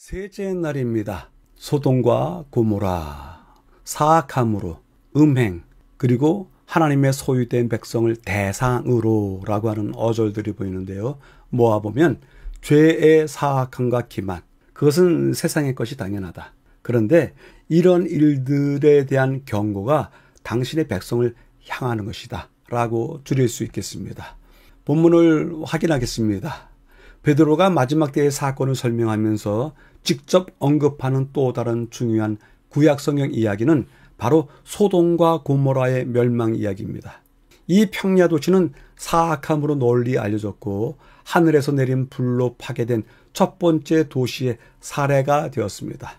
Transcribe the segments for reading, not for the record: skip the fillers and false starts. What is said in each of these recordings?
셋째 날입니다. 소돔과 고모라, 사악함으로, 음행, 그리고 하나님의 소유된 백성을 대상으로 라고 하는 어절들이 보이는데요. 모아보면 죄의 사악함과 기만, 그것은 세상의 것이 당연하다. 그런데 이런 일들에 대한 경고가 당신의 백성을 향하는 것이다 라고 줄일 수 있겠습니다. 본문을 확인하겠습니다. 베드로가 마지막 때의 사건을 설명하면서 직접 언급하는 또 다른 중요한 구약성경 이야기는 바로 소돔과 고모라의 멸망 이야기입니다. 이 평야 도시는 사악함으로 널리 알려졌고 하늘에서 내린 불로 파괴된 첫 번째 도시의 사례가 되었습니다.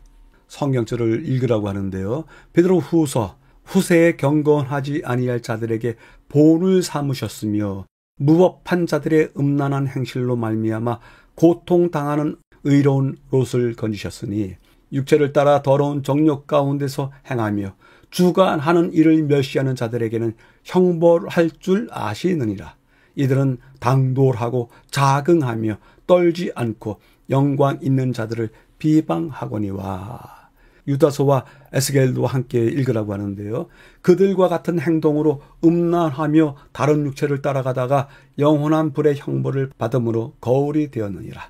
성경절을 읽으라고 하는데요. 베드로 후서, 후세에 경건하지 아니할 자들에게 본을 삼으셨으며 무법한 자들의 음란한 행실로 말미암아 고통당하는 의로운 롯을 건지셨으니 육체를 따라 더러운 정욕 가운데서 행하며 주관하는 일을 멸시하는 자들에게는 형벌할 줄 아시느니라. 이들은 당돌하고 자긍하며 떨지 않고 영광 있는 자들을 비방하거니와. 유다서와 에스겔도 함께 읽으라고 하는데요. 그들과 같은 행동으로 음란하며 다른 육체를 따라가다가 영원한 불의 형벌을 받음으로 거울이 되었느니라.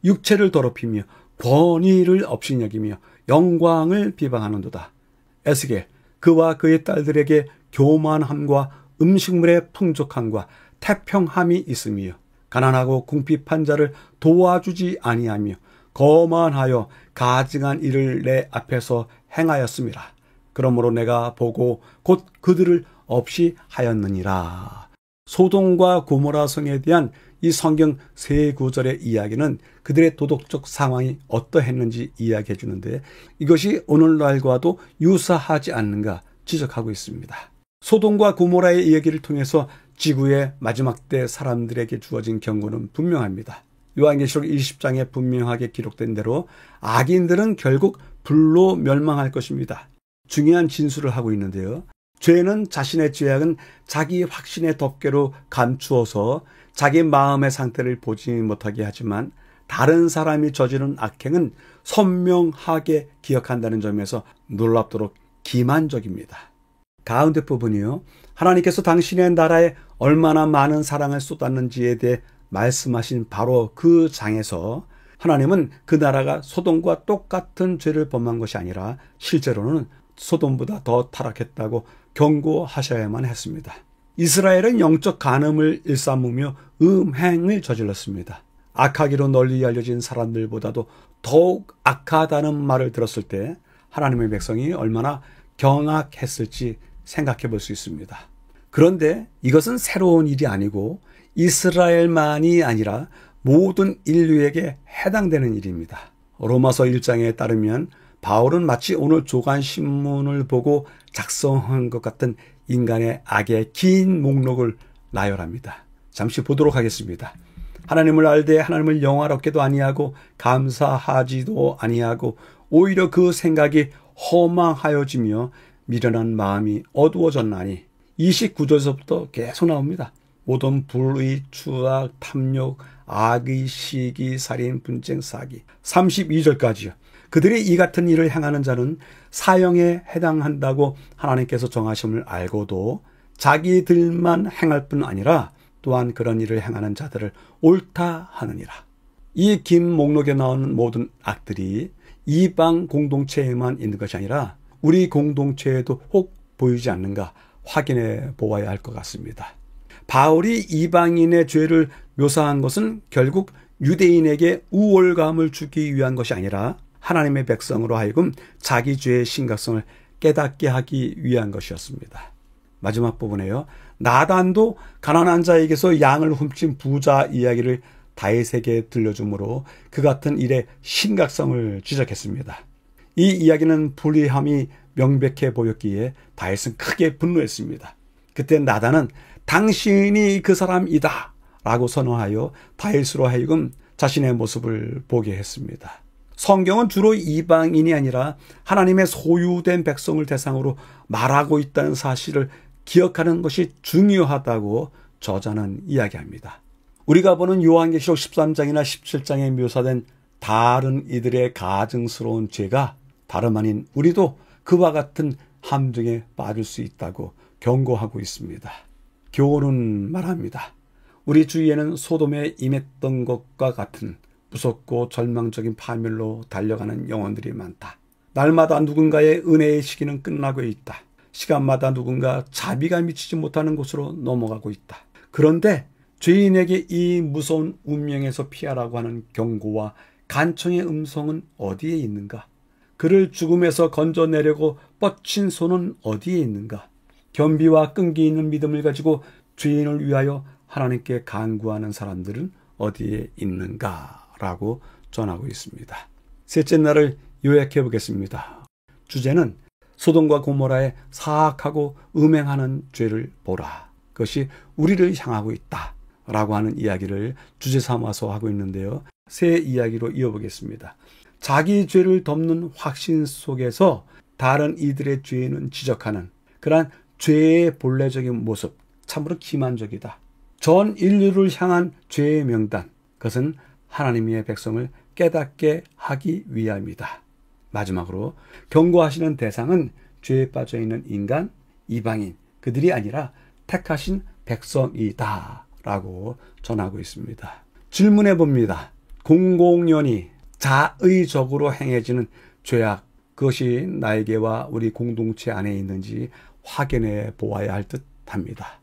육체를 더럽히며 권위를 업신여기며 영광을 비방하는도다. 에스겔, 그와 그의 딸들에게 교만함과 음식물의 풍족함과 태평함이 있으며 가난하고 궁핍한 자를 도와주지 아니하며 거만하여 가증한 일을 내 앞에서 행하였음이라. 그러므로 내가 보고 곧 그들을 없이 하였느니라. 소돔과 고모라 성에 대한 이 성경 세 구절의 이야기는 그들의 도덕적 상황이 어떠했는지 이야기해 주는데 이것이 오늘날과도 유사하지 않는가 지적하고 있습니다. 소돔과 고모라의 이야기를 통해서 지구의 마지막 때 사람들에게 주어진 경고는 분명합니다. 요한계시록 20장에 분명하게 기록된 대로 악인들은 결국 불로 멸망할 것입니다. 중요한 진술을 하고 있는데요. 죄는 자신의 죄악은 자기 확신의 덮개로 감추어서 자기 마음의 상태를 보지 못하게 하지만 다른 사람이 저지른 악행은 선명하게 기억한다는 점에서 놀랍도록 기만적입니다. 가운데 부분이요. 하나님께서 당신의 나라에 얼마나 많은 사랑을 쏟았는지에 대해 말씀하신 바로 그 장에서 하나님은 그 나라가 소돔과 똑같은 죄를 범한 것이 아니라 실제로는 소돔보다 더 타락했다고 경고하셔야만 했습니다. 이스라엘은 영적 간음을 일삼으며 음행을 저질렀습니다. 악하기로 널리 알려진 사람들보다도 더욱 악하다는 말을 들었을 때 하나님의 백성이 얼마나 경악했을지 생각해 볼 수 있습니다. 그런데 이것은 새로운 일이 아니고 이스라엘만이 아니라 모든 인류에게 해당되는 일입니다. 로마서 1장에 따르면 바울은 마치 오늘 조간신문을 보고 작성한 것 같은 인간의 악의 긴 목록을 나열합니다. 잠시 보도록 하겠습니다. 하나님을 알되 하나님을 영화롭게도 아니하고 감사하지도 아니하고 오히려 그 생각이 허망하여지며 미련한 마음이 어두워졌나니 29절에서부터 계속 나옵니다. 모든 불의, 추악, 탐욕, 악의, 시기, 살인, 분쟁, 사기. 32절까지요. 그들이 이 같은 일을 행하는 자는 사형에 해당한다고 하나님께서 정하심을 알고도 자기들만 행할 뿐 아니라 또한 그런 일을 행하는 자들을 옳다 하느니라. 이 긴 목록에 나오는 모든 악들이 이방 공동체에만 있는 것이 아니라 우리 공동체에도 혹 보이지 않는가 확인해 보아야 할 것 같습니다. 바울이 이방인의 죄를 묘사한 것은 결국 유대인에게 우월감을 주기 위한 것이 아니라 하나님의 백성으로 하여금 자기 죄의 심각성을 깨닫게 하기 위한 것이었습니다. 마지막 부분에요. 나단도 가난한 자에게서 양을 훔친 부자 이야기를 다윗에게 들려주므로 그 같은 일의 심각성을 지적했습니다. 이 이야기는 불의함이 명백해 보였기에 다윗은 크게 분노했습니다. 그때 나단은 당신이 그 사람이다 라고 선언하여 다윗으로 하여금 자신의 모습을 보게 했습니다. 성경은 주로 이방인이 아니라 하나님의 소유된 백성을 대상으로 말하고 있다는 사실을 기억하는 것이 중요하다고 저자는 이야기합니다. 우리가 보는 요한계시록 13장이나 17장에 묘사된 다른 이들의 가증스러운 죄가 다름 아닌 우리도 그와 같은 함정에 빠질 수 있다고 경고하고 있습니다. 교훈은 말합니다. 우리 주위에는 소돔에 임했던 것과 같은 무섭고 절망적인 파멸로 달려가는 영혼들이 많다. 날마다 누군가의 은혜의 시기는 끝나고 있다. 시간마다 누군가 자비가 미치지 못하는 곳으로 넘어가고 있다. 그런데 죄인에게 이 무서운 운명에서 피하라고 하는 경고와 간청의 음성은 어디에 있는가? 그를 죽음에서 건져내려고 뻗친 손은 어디에 있는가? 겸비와 끈기 있는 믿음을 가지고 죄인을 위하여 하나님께 간구하는 사람들은 어디에 있는가? 라고 전하고 있습니다. 셋째 날을 요약해 보겠습니다. 주제는 소돔과 고모라의 사악하고 음행하는 죄를 보라. 그것이 우리를 향하고 있다. 라고 하는 이야기를 주제 삼아서 하고 있는데요. 세 이야기로 이어보겠습니다. 자기 죄를 덮는 확신 속에서 다른 이들의 죄는 지적하는 그러한 죄의 본래적인 모습, 참으로 기만적이다. 전 인류를 향한 죄의 명단, 그것은 하나님의 백성을 깨닫게 하기 위함이다. 마지막으로 경고하시는 대상은 죄에 빠져있는 인간, 이방인, 그들이 아니라 택하신 백성이다 라고 전하고 있습니다. 질문해 봅니다. 공공연히 자의적으로 행해지는 죄악, 그것이 나에게와 우리 공동체 안에 있는지 확인해 보아야 할 듯 합니다.